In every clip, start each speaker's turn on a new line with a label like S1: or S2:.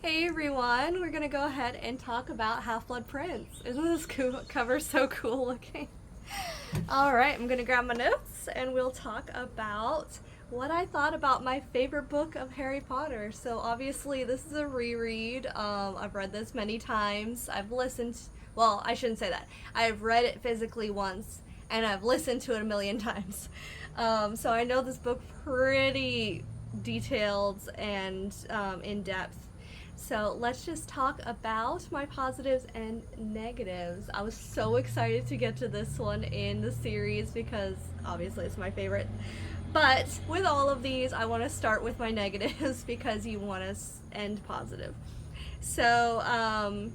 S1: Hey everyone, we're gonna go ahead and talk about Half-Blood Prince. Isn't this cover so cool looking? Alright, I'm gonna grab my notes and we'll talk about what I thought about my favorite book of Harry Potter. So obviously this is a reread. I've read this many times. I've listened, well, I shouldn't say that. I've read it physically once and I've listened to it a million times. So I know this book pretty detailed and in depth. So let's just talk about my positives and negatives. I was so excited to get to this one in the series because obviously it's my favorite. But with all of these, I want to start with my negatives because you want to end positive. So,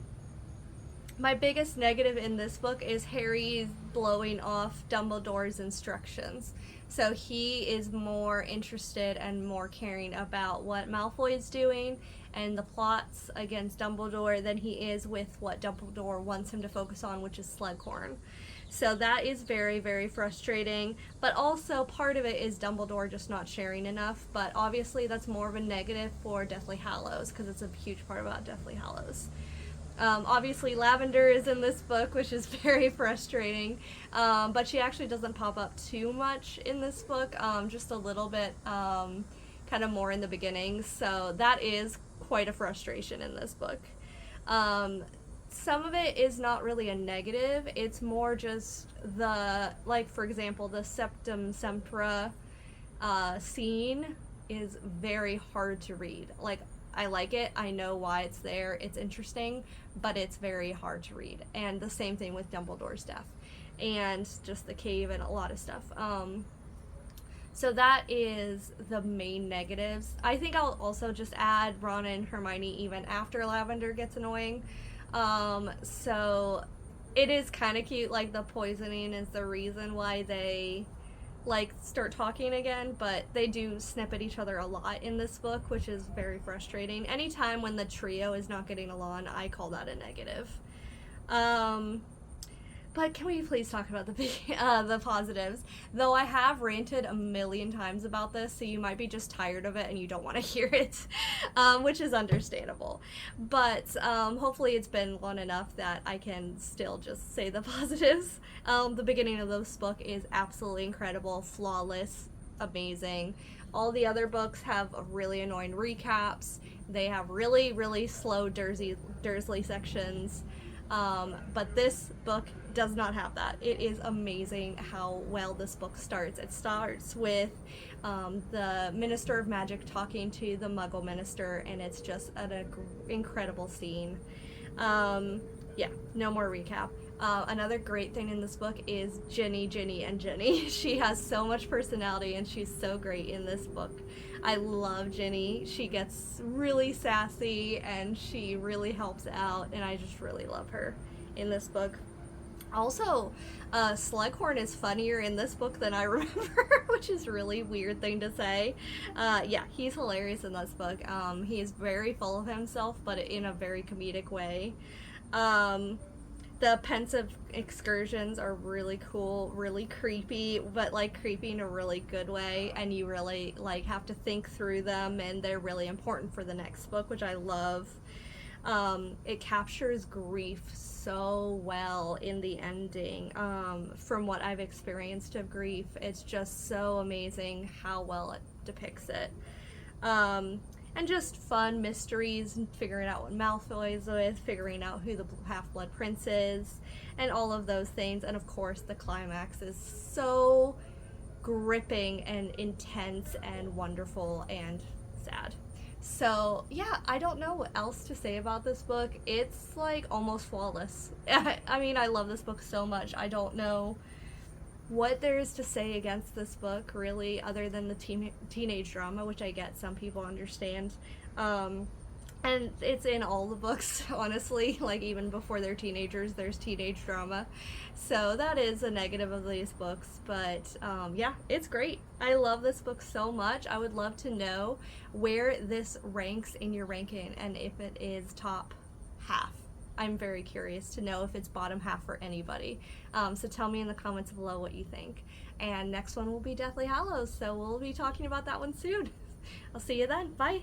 S1: my biggest negative in this book is Harry blowing off Dumbledore's instructions. So he is more interested and more caring about what Malfoy is doing and the plots against Dumbledore than he is with what Dumbledore wants him to focus on, which is Slughorn. So that is very, very frustrating, but also part of it is Dumbledore just not sharing enough, but obviously that's more of a negative for Deathly Hallows because it's a huge part about Deathly Hallows. Obviously Lavender is in this book, which is very frustrating, but she actually doesn't pop up too much in this book, just a little bit, kind of more in the beginning, so that is quite a frustration in this book. Some of it is not really a negative, it's more just the, like for example, the Septum Sempra scene is very hard to read. Like, I like it, I know why it's there, it's interesting, but it's very hard to read. And the same thing with Dumbledore's death and just the cave and a lot of stuff. So that is the main negatives. I think I'll also just add Ron and Hermione even after Lavender gets annoying. So it is kind of cute, like the poisoning is the reason why they like start talking again, but they do snip at each other a lot in this book, which is very frustrating. Anytime when the trio is not getting along, I call that a negative. But can we please talk about the positives? Though I have ranted a million times about this, so you might be just tired of it and you don't want to hear it, which is understandable. But hopefully it's been long enough that I can still just say the positives. The beginning of this book is absolutely incredible, flawless, amazing. All the other books have really annoying recaps. They have really, really slow Dursley sections. But this book does not have that. It is amazing how well this book starts. It starts with the Minister of Magic talking to the Muggle Minister, and it's just an incredible scene. Yeah, no more recap. Another great thing in this book is Ginny. She has so much personality and she's so great in this book. I love Ginny. She gets really sassy and she really helps out, and I just really love her in this book. Also, Slughorn is funnier in this book than I remember, which is a really weird thing to say. Yeah, he's hilarious in this book. He is very full of himself, but in a very comedic way. The pensive excursions are really cool, really creepy, but like creepy in a really good way, and you really like have to think through them, and they're really important for the next book, which I love. It captures grief so well in the ending. From what I've experienced of grief, it's just so amazing how well it depicts it. And just fun mysteries, figuring out what Malfoy is with, figuring out who the Half-Blood Prince is, and all of those things. And of course, the climax is so gripping and intense and wonderful and sad. So yeah, I don't know what else to say about this book. It's like almost flawless. I mean, I love this book so much. I don't know what there is to say against this book, really, other than the teenage drama, which I get some people understand. And it's in all the books, honestly. Like, even before they're teenagers, there's teenage drama. So that is a negative of these books. But yeah, it's great. I love this book so much. I would love to know where this ranks in your ranking and if it is top half. I'm very curious to know if it's bottom half for anybody. So tell me in the comments below what you think. And next one will be Deathly Hallows, so we'll be talking about that one soon. I'll see you then. Bye!